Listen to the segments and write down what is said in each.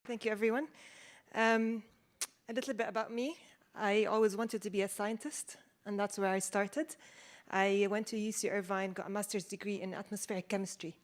Thank you, everyone. A little bit about me. I always wanted to be a scientist, and that's where I started. I went to UC Irvine, got a master's degree in atmospheric chemistry.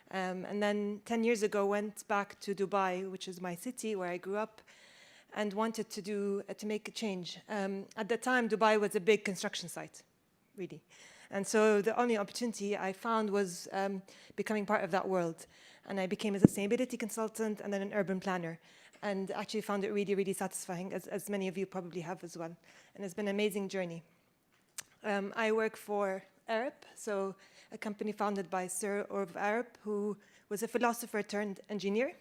And then 10 years ago, went back to Dubai, which is my city where I grew up, and wanted to make a change. At the time, Dubai was a big construction site, really. And so the only opportunity I found was becoming part of that world. And I became a sustainability consultant and then an urban planner. And actually found it really, really satisfying, as many of you probably have as well. And it's been an amazing journey. I work for Arup, so a company founded by Sir Arup, who was a philosopher turned engineer.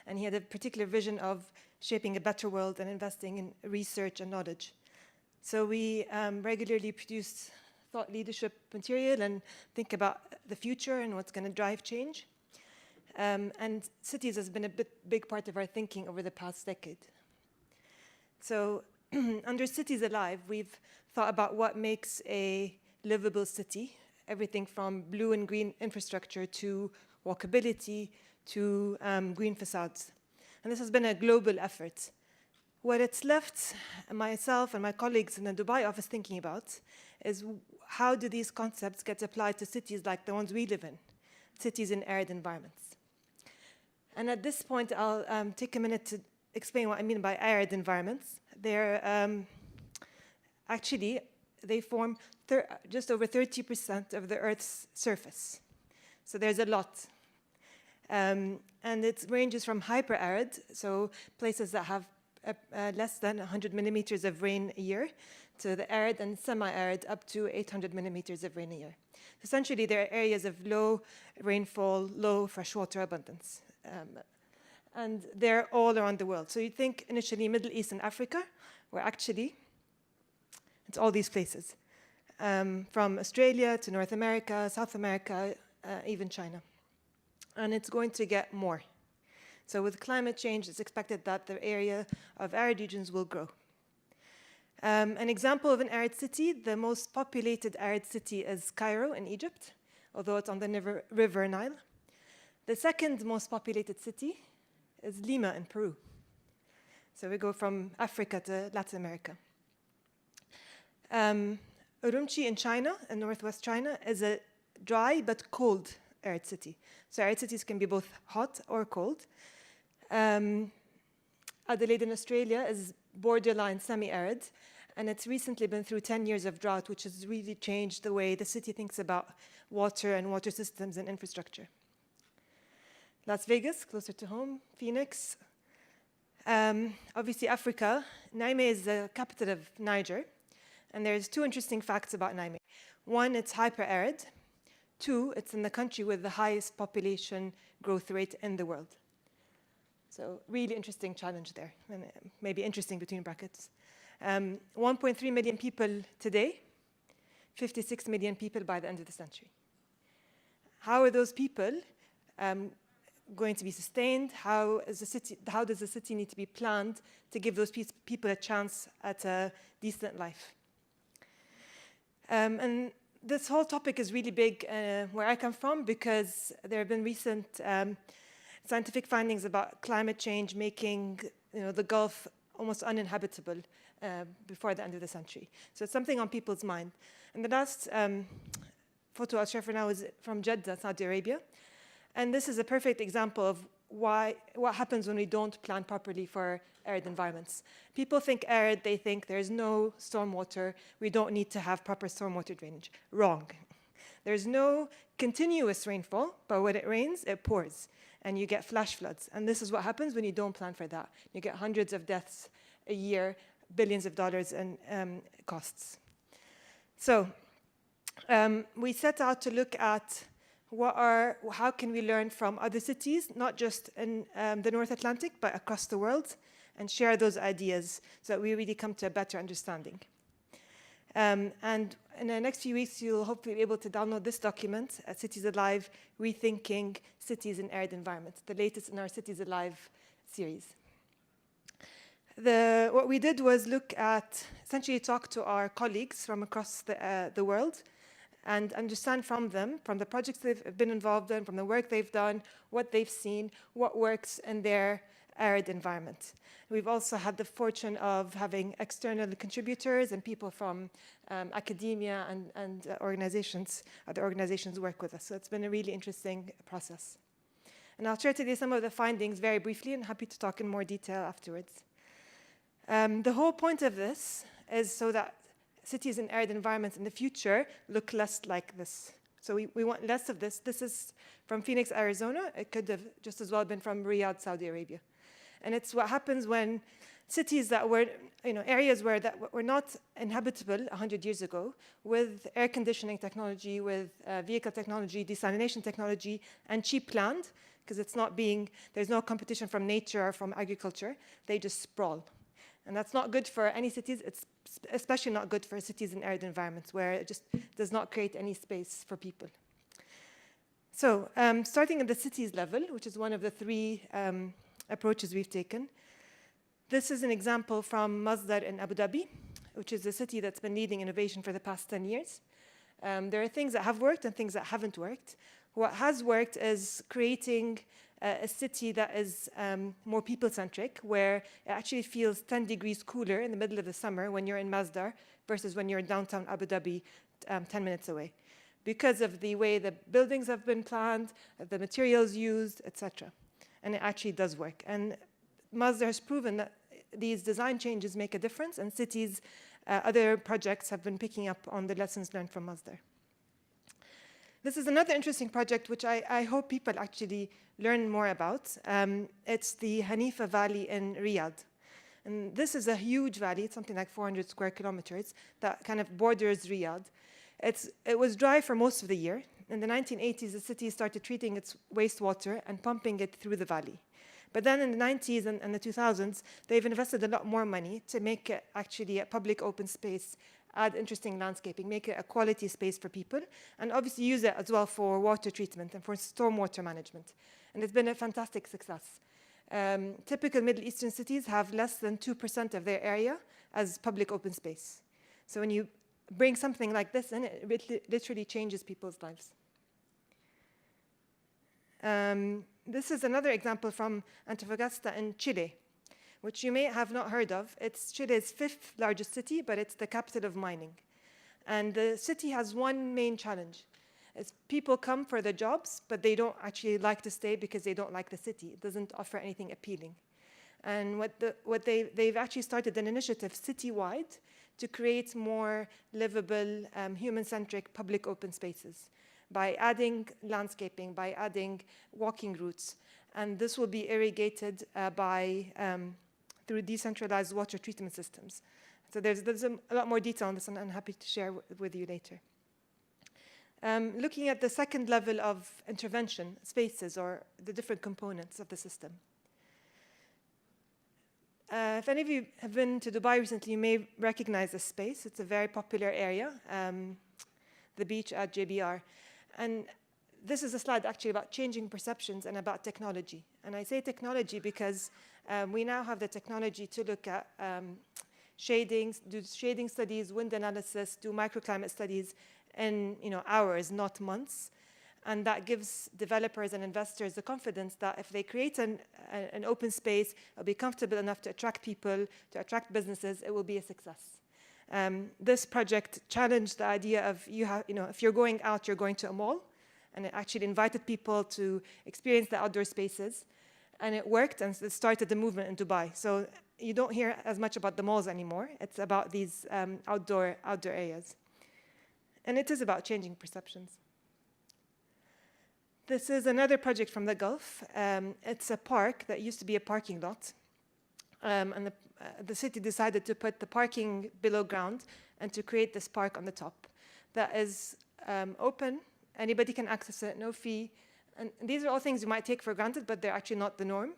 And he had a particular vision of shaping a better world and investing in research and knowledge. So we regularly produce thought leadership material and think about the future and what's going to drive change. And cities has been a big part of our thinking over the past decade. So under Cities Alive, we've thought about what makes a livable city, everything from blue and green infrastructure to walkability to green facades. And this has been a global effort. What it's left myself and my colleagues in the Dubai office thinking about is how do these concepts get applied to cities like the ones we live in, cities in arid environments. And at this point, I'll take a minute to explain what I mean by arid environments. They're actually, they form just over 30% of the Earth's surface. So there's a lot. And it ranges from hyper-arid, so places that have less than 100 millimeters of rain a year, to the arid and semi-arid up to 800 millimeters of rain a year. Essentially, there are areas of low rainfall, low freshwater abundance. And they're all around the world. So you think initially Middle East and Africa, where actually it's all these places, from Australia to North America, South America, even China. And it's going to get more. So with climate change, it's expected that the area of arid regions will grow. An example of an arid city, the most populated arid city is Cairo in Egypt, although it's on the river Nile. The second most populated city is Lima in Peru. So we go from Africa to Latin America. Ürümqi in China, in northwest China, is a dry but cold arid city. So arid cities can be both hot or cold. Adelaide in Australia is borderline semi-arid, and it's recently been through 10 years of drought, which has really changed the way the city thinks about water and water systems and infrastructure. Las Vegas, closer to home, Phoenix. Obviously Africa, Niamey is the capital of Niger, and there's two interesting facts about Niamey. One, it's hyper-arid. Two, it's in the country with the highest population growth rate in the world. So really interesting challenge there, and maybe interesting between brackets. 1.3 million people today, 56 million people by the end of the century. How are those people going to be sustained? How does the city need to be planned to give those people a chance at a decent life? And this whole topic is really big where I come from, because there have been recent scientific findings about climate change making the Gulf almost uninhabitable before the end of the century. So it's something on people's mind. And the last photo I'll share for now is from Jeddah, Saudi Arabia. And this is a perfect example of what happens when we don't plan properly for arid environments. People think arid, they think there's no stormwater, we don't need to have proper stormwater drainage. Wrong. There's no continuous rainfall, but when it rains, it pours, and you get flash floods. And this is what happens when you don't plan for that. You get hundreds of deaths a year, billions of dollars in costs. So we set out to look at how can we learn from other cities, not just in the North Atlantic, but across the world, and share those ideas so that we really come to a better understanding. And in the next few weeks, you'll hopefully be able to download this document, Cities Alive, Rethinking Cities in Arid Environments, the latest in our Cities Alive series. What we did was essentially talk to our colleagues from across the world, and understand from them, from the projects they've been involved in, from the work they've done, what they've seen, what works in their arid environment. We've also had the fortune of having external contributors and people from academia and organizations, other organizations work with us. So it's been a really interesting process. And I'll share today some of the findings very briefly, and happy to talk in more detail afterwards. The whole point of this is so that cities in arid environments in the future look less like this. So we want less of this. This is from Phoenix, Arizona. It could have just as well been from Riyadh, Saudi Arabia. And it's what happens when cities that were, areas that were not inhabitable 100 years ago, with air conditioning technology, with vehicle technology, desalination technology, and cheap land, because there's no competition from nature or from agriculture, they just sprawl. And that's not good for any cities. It's especially not good for cities in arid environments where it just does not create any space for people. So starting at the cities level, which is one of the three approaches we've taken, this is an example from Masdar in Abu Dhabi, which is a city that's been leading innovation for the past 10 years. There are things that have worked and things that haven't worked. What has worked is creating a city that is more people-centric, where it actually feels 10 degrees cooler in the middle of the summer when you're in Masdar versus when you're in downtown Abu Dhabi 10 minutes away, because of the way the buildings have been planned, the materials used, etc. And it actually does work. And Masdar has proven that these design changes make a difference, and cities, other projects have been picking up on the lessons learned from Masdar. This is another interesting project which I hope people actually learn more about. It's the Hanifa Valley in Riyadh. And this is a huge valley. It's something like 400 square kilometers that kind of borders Riyadh. It was dry for most of the year. In the 1980s, the city started treating its wastewater and pumping it through the valley. But then in the 90s and the 2000s, they've invested a lot more money to make it actually a public open space, add interesting landscaping, make it a quality space for people, and obviously use it as well for water treatment and for stormwater management. And it's been a fantastic success. Typical Middle Eastern cities have less than 2% of their area as public open space. So when you bring something like this in, it literally changes people's lives. This is another example from Antofagasta in Chile, which you may have not heard of. It's Chile's 5th largest city, but it's the capital of mining. And the city has one main challenge. It's people come for the jobs, but they don't actually like to stay because they don't like the city. It doesn't offer anything appealing. And they've actually started an initiative citywide to create more livable, human-centric public open spaces by adding landscaping, by adding walking routes. And this will be irrigated through decentralized water treatment systems. So there's a lot more detail on this, and I'm happy to share with you later. Looking at the second level of intervention, spaces, or the different components of the system. If any of you have been to Dubai recently, you may recognize this space. It's a very popular area, the beach at JBR. And this is a slide actually about changing perceptions and about technology. And I say technology because we now have the technology to look at shadings, do shading studies, wind analysis, do microclimate studies in hours, not months. And that gives developers and investors the confidence that if they create an open space, it'll be comfortable enough to attract people, to attract businesses, it will be a success. This project challenged the idea of if you're going out, you're going to a mall. And it actually invited people to experience the outdoor spaces. And it worked, and it started the movement in Dubai. So you don't hear as much about the malls anymore. It's about these outdoor areas. And it is about changing perceptions. This is another project from the Gulf. It's a park that used to be a parking lot. And the city decided to put the parking below ground and to create this park on the top that is open. Anybody can access it, no fee. And these are all things you might take for granted, but they're actually not the norm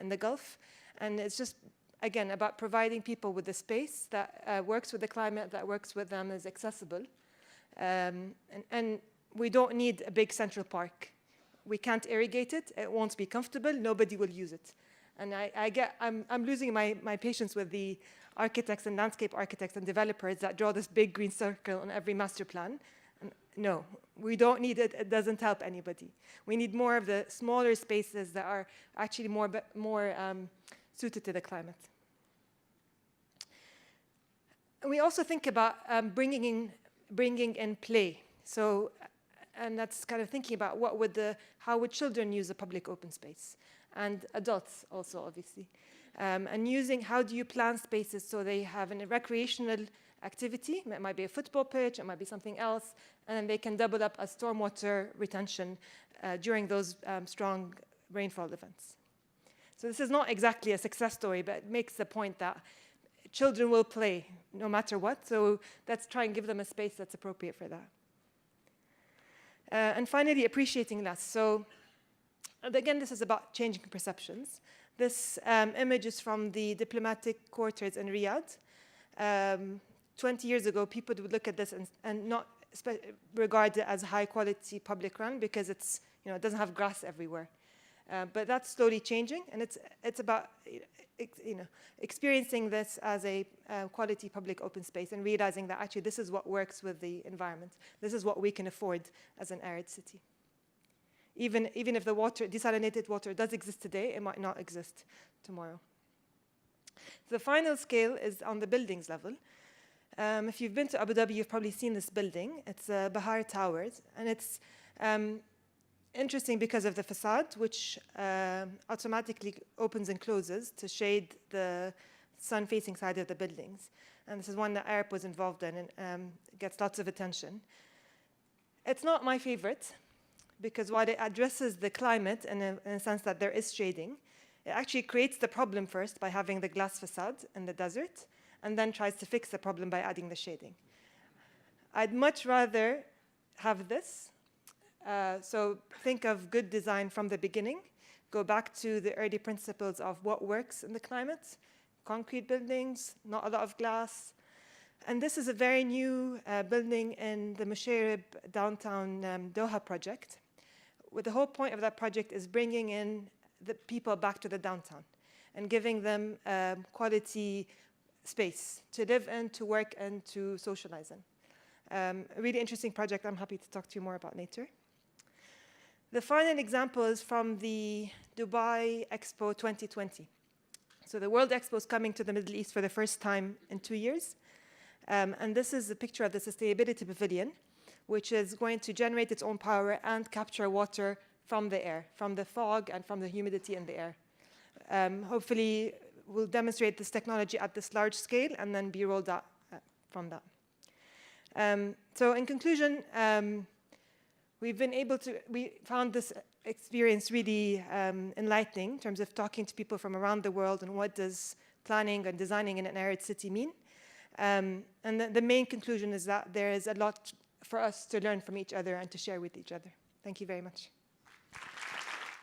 in the Gulf. And it's just, again, about providing people with a space that works with the climate, that works with them, is accessible. And we don't need a big central park. We can't irrigate it. It won't be comfortable. Nobody will use it. And I'm losing my patience with the architects and landscape architects and developers that draw this big green circle on every master plan. And No, we don't need it. It doesn't help anybody. We need more of the smaller spaces that are actually more suited to the climate. And we also think about bringing in play. So, and that's kind of thinking about how would children use a public open space, and adults also, obviously. And using, how do you plan spaces so they have a recreational activity? It might be a football pitch, it might be something else, and then they can double up as stormwater retention during those strong rainfall events. So this is not exactly a success story, but it makes the point that children will play no matter what, so let's try and give them a space that's appropriate for that. And finally, appreciating less. So again, this is about changing perceptions. This image is from the diplomatic quarters in Riyadh. 20 years ago, people would look at this and not regard it as high-quality public realm because it doesn't have grass everywhere. But that's slowly changing, and it's about experiencing this as a quality public open space and realizing that actually this is what works with the environment. This is what we can afford as an arid city. Even if the desalinated water does exist today, it might not exist tomorrow. The final scale is on the buildings level. If you've been to Abu Dhabi, you've probably seen this building. It's Bahar Towers, and it's interesting because of the facade, which automatically opens and closes to shade the sun-facing side of the buildings. And this is one that Arup was involved in and gets lots of attention. It's not my favorite, because while it addresses the climate in a sense that there is shading, it actually creates the problem first by having the glass facade in the desert, and then tries to fix the problem by adding the shading. I'd much rather have this. So think of good design from the beginning. Go back to the early principles of what works in the climate. Concrete buildings, not a lot of glass. And this is a very new building in the Mushairib downtown Doha project. The whole point of that project is bringing in the people back to the downtown and giving them quality space to live in, to work, and to socialize in. A really interesting project I'm happy to talk to you more about later. The final example is from the Dubai Expo 2020. So the World Expo is coming to the Middle East for the first time in 2 years. And this is a picture of the Sustainability Pavilion, which is going to generate its own power and capture water from the air, from the fog and from the humidity in the air. Hopefully, we'll demonstrate this technology at this large scale and then be rolled out from that. So in conclusion, we found this experience really enlightening in terms of talking to people from around the world and what does planning and designing in an arid city mean. And the main conclusion is that there is a lot for us to learn from each other and to share with each other. Thank you very much.